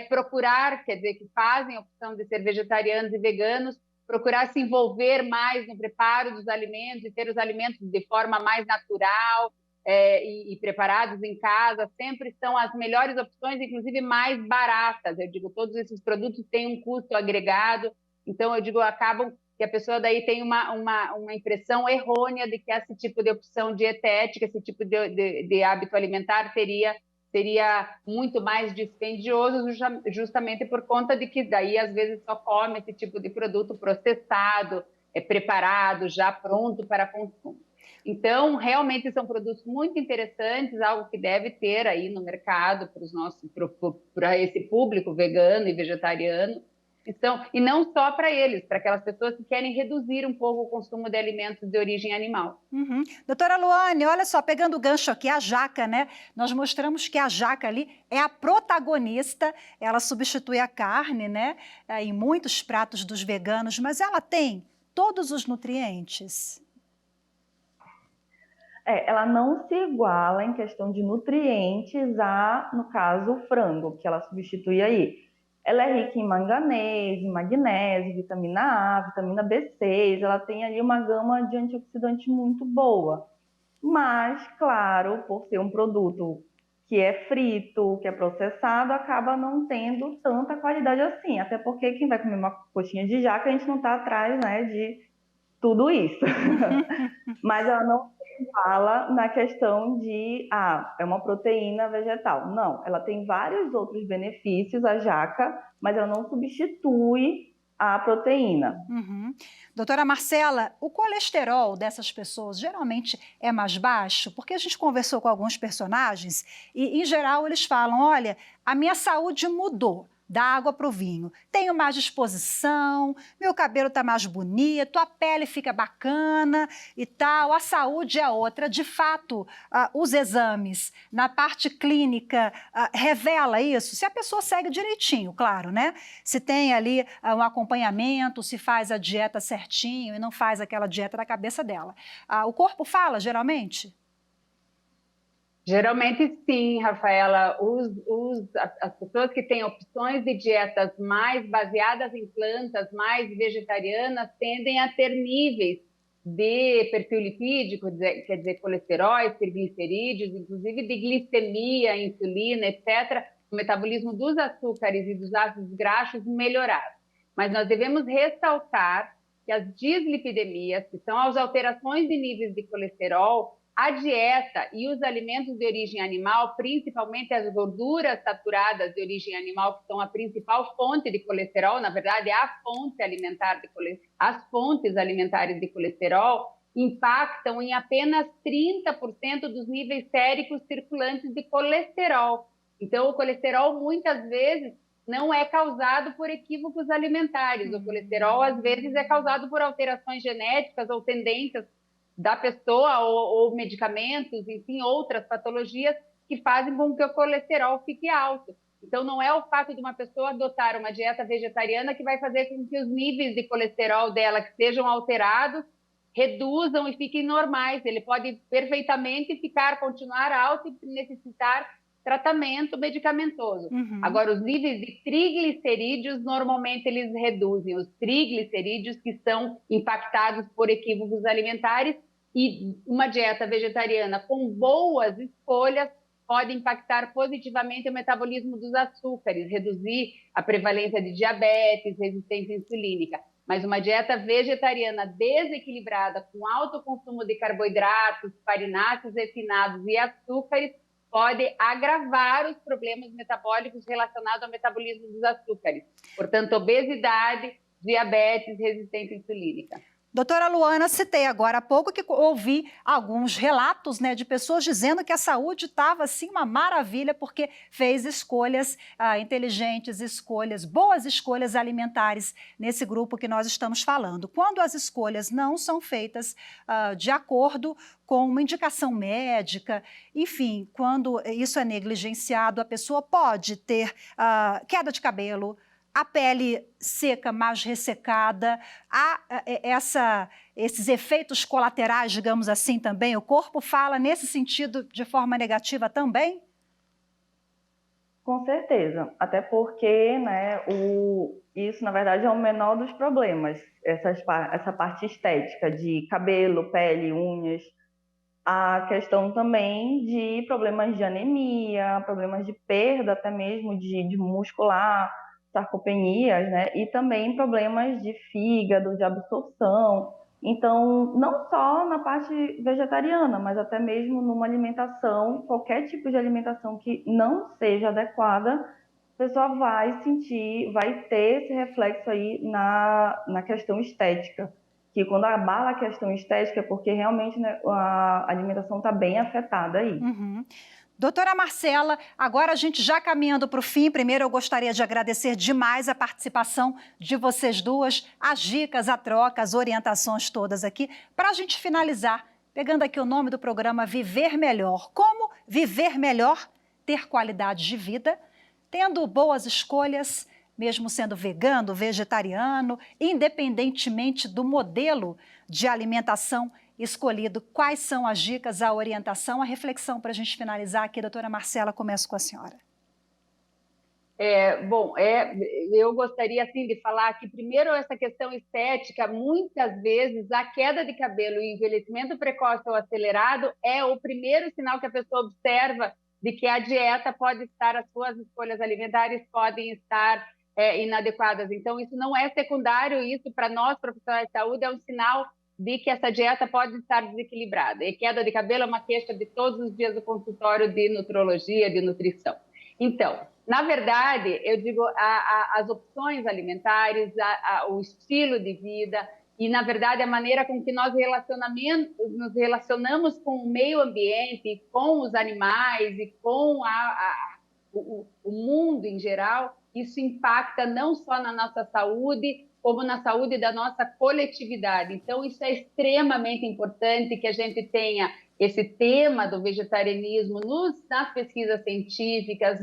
procurar, quer dizer, que fazem a opção de ser vegetarianos e veganos, procurar se envolver mais no preparo dos alimentos e ter os alimentos de forma mais natural e preparados em casa, sempre são as melhores opções, inclusive mais baratas. Eu digo, todos esses produtos têm um custo agregado, então eu digo, acabam que a pessoa daí tem uma impressão errônea de que esse tipo de opção dietética, esse tipo de hábito alimentar seria muito mais dispendioso, justamente por conta de que daí às vezes só come esse tipo de produto processado, preparado, já pronto para consumo. Então, realmente são produtos muito interessantes, algo que deve ter aí no mercado para esse público vegano e vegetariano. Então, e não só para eles, para aquelas pessoas que querem reduzir um pouco o consumo de alimentos de origem animal. Uhum. Doutora Luane, olha só, pegando o gancho aqui, a jaca, né? Nós mostramos que a jaca ali é a protagonista, ela substitui a carne, né? Em muitos pratos dos veganos, mas ela tem todos os nutrientes. Ela não se iguala em questão de nutrientes a, no caso, o frango, que ela substitui aí. Ela é rica em manganês, magnésio, vitamina A, vitamina B6, ela tem ali uma gama de antioxidante muito boa. Mas, claro, por ser um produto que é frito, que é processado, acaba não tendo tanta qualidade assim. Até porque quem vai comer uma coxinha de jaca, a gente não está atrás, né, de tudo isso. Mas ela não fala na questão de, é uma proteína vegetal. Não, ela tem vários outros benefícios, a jaca, mas ela não substitui a proteína. Uhum. Doutora Marcela, o colesterol dessas pessoas geralmente é mais baixo? Porque a gente conversou com alguns personagens e, em geral, eles falam, olha, a minha saúde mudou da água para o vinho. Tenho mais disposição, meu cabelo está mais bonito, a pele fica bacana e tal, a saúde é outra. De fato, os exames na parte clínica revela isso, se a pessoa segue direitinho, claro, né? Se tem ali um acompanhamento, se faz a dieta certinho e não faz aquela dieta da cabeça dela. O corpo fala, geralmente? Geralmente sim, Rafaela. As pessoas que têm opções de dietas mais baseadas em plantas, mais vegetarianas, tendem a ter níveis de perfil lipídico, quer dizer, colesteróis, triglicerídeos, inclusive de glicemia, insulina, etc., o metabolismo dos açúcares e dos ácidos graxos melhorado. Mas nós devemos ressaltar que as dislipidemias, que são as alterações de níveis de colesterol, a dieta e os alimentos de origem animal, principalmente as gorduras saturadas de origem animal, que são a principal fonte de colesterol, na verdade é a fonte alimentar de colesterol, as fontes alimentares de colesterol impactam em apenas 30% dos níveis séricos circulantes de colesterol. Então, o colesterol muitas vezes não é causado por equívocos alimentares. O colesterol, às vezes, é causado por alterações genéticas ou tendências da pessoa ou medicamentos, enfim, outras patologias que fazem com que o colesterol fique alto. Então, não é o fato de uma pessoa adotar uma dieta vegetariana que vai fazer com que os níveis de colesterol dela que sejam alterados reduzam e fiquem normais. Ele pode perfeitamente continuar alto e necessitar tratamento medicamentoso. Agora, os níveis de triglicerídeos, normalmente eles reduzem. Os triglicerídeos que são impactados por equívocos alimentares, e uma dieta vegetariana com boas escolhas pode impactar positivamente o metabolismo dos açúcares, reduzir a prevalência de diabetes, resistência insulínica. Mas uma dieta vegetariana desequilibrada, com alto consumo de carboidratos, farináceos refinados e açúcares, pode agravar os problemas metabólicos relacionados ao metabolismo dos açúcares. Portanto, obesidade, diabetes, resistência insulínica. Doutora Luana, citei agora há pouco que ouvi alguns relatos, né, de pessoas dizendo que a saúde estava assim uma maravilha porque fez escolhas inteligentes, boas escolhas alimentares nesse grupo que nós estamos falando. Quando as escolhas não são feitas de acordo com uma indicação médica, enfim, quando isso é negligenciado, a pessoa pode ter queda de cabelo, a pele seca, mais ressecada, há esses efeitos colaterais, digamos assim, também? O corpo fala nesse sentido de forma negativa também? Com certeza, até porque, né, isso, na verdade, é o menor dos problemas, essa parte estética de cabelo, pele, unhas, a questão também de problemas de anemia, problemas de perda até mesmo de muscular, sarcopenias, né? E também problemas de fígado, de absorção. Então, não só na parte vegetariana, mas até mesmo numa alimentação, qualquer tipo de alimentação que não seja adequada, a pessoa vai ter esse reflexo aí na questão estética. Que quando abala a questão estética é porque realmente, né, a alimentação está bem afetada aí. Doutora Marcela, agora a gente já caminhando para o fim, primeiro eu gostaria de agradecer demais a participação de vocês duas, as dicas, a troca, as orientações todas aqui, para a gente finalizar, pegando aqui o nome do programa Viver Melhor. Como viver melhor, ter qualidade de vida, tendo boas escolhas, mesmo sendo vegano, vegetariano, independentemente do modelo de alimentação escolhido. Quais são as dicas, a orientação, a reflexão para a gente finalizar aqui? Doutora Marcela, começo com a senhora. Eu gostaria assim, de falar que, primeiro, essa questão estética, muitas vezes a queda de cabelo e o envelhecimento precoce ou acelerado é o primeiro sinal que a pessoa observa de que a dieta pode estar, as suas escolhas alimentares podem estar inadequadas. Então, isso não é secundário, isso para nós, profissionais de saúde, é um sinal de que essa dieta pode estar desequilibrada. E queda de cabelo é uma queixa de todos os dias do consultório de nutrologia, de nutrição. Então, na verdade, eu digo, as opções alimentares, o estilo de vida e, na verdade, a maneira com que nós nos relacionamos com o meio ambiente, com os animais e com o mundo em geral, isso impacta não só na nossa saúde, como na saúde da nossa coletividade. Então, isso é extremamente importante que a gente tenha esse tema do vegetarianismo nas pesquisas científicas,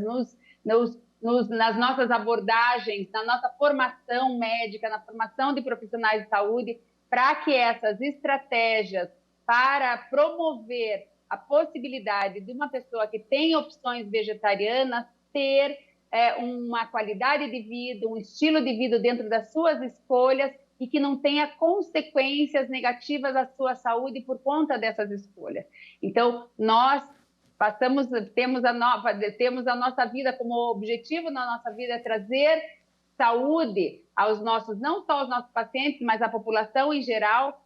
nas nossas abordagens, na nossa formação médica, na formação de profissionais de saúde, para que essas estratégias para promover a possibilidade de uma pessoa que tem opções vegetarianas ter uma qualidade de vida, um estilo de vida dentro das suas escolhas e que não tenha consequências negativas à sua saúde por conta dessas escolhas. Então, nós temos a nossa vida como objetivo na nossa vida é trazer saúde aos nossos, não só aos nossos pacientes, mas à população em geral,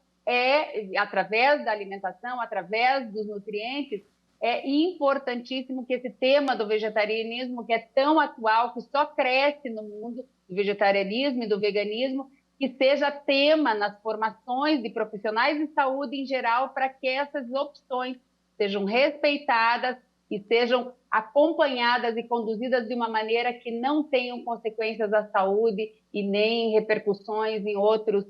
através da alimentação, através dos nutrientes. É importantíssimo que esse tema do vegetarianismo, que é tão atual, que só cresce no mundo, do vegetarianismo e do veganismo, que seja tema nas formações de profissionais de saúde em geral, para que essas opções sejam respeitadas e sejam acompanhadas e conduzidas de uma maneira que não tenham consequências à saúde e nem repercussões em outros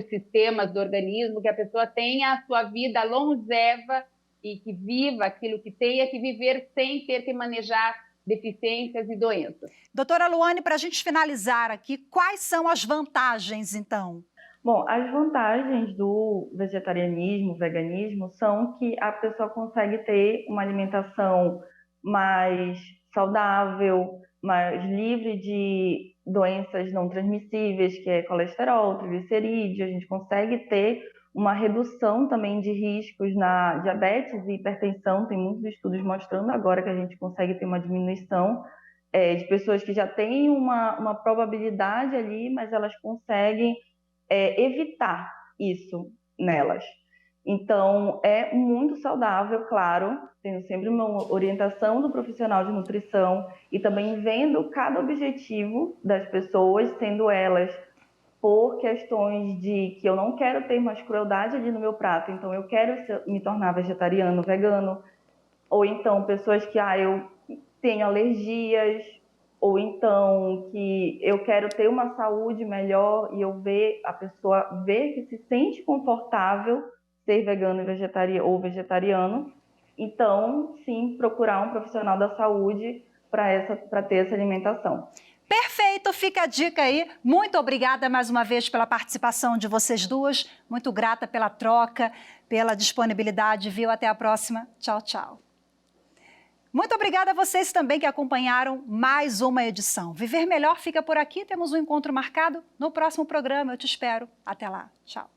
sistemas do organismo, que a pessoa tenha a sua vida longeva e que viva aquilo que tenha que viver sem ter que manejar deficiências e doenças. Doutora Luane, para a gente finalizar aqui, quais são as vantagens, então? Bom, as vantagens do vegetarianismo, veganismo, são que a pessoa consegue ter uma alimentação mais saudável, mais livre de doenças não transmissíveis, que é colesterol, triglicerídeo. A gente consegue ter uma redução também de riscos na diabetes e hipertensão. Tem muitos estudos mostrando agora que a gente consegue ter uma diminuição de pessoas que já têm uma probabilidade ali, mas elas conseguem evitar isso nelas. Então, é muito saudável, claro, tendo sempre uma orientação do profissional de nutrição e também vendo cada objetivo das pessoas, sendo elas por questões de que eu não quero ter mais crueldade ali no meu prato, então eu quero me tornar vegetariano, vegano, ou então pessoas que eu tenho alergias, ou então que eu quero ter uma saúde melhor e a pessoa ver que se sente confortável ser vegano ou vegetariano. Então, sim, procurar um profissional da saúde para ter essa alimentação. Perfeito, fica a dica aí. Muito obrigada mais uma vez pela participação de vocês duas. Muito grata pela troca, pela disponibilidade, viu? Até a próxima. Tchau, tchau. Muito obrigada a vocês também que acompanharam mais uma edição. Viver Melhor fica por aqui, temos um encontro marcado no próximo programa. Eu te espero. Até lá. Tchau.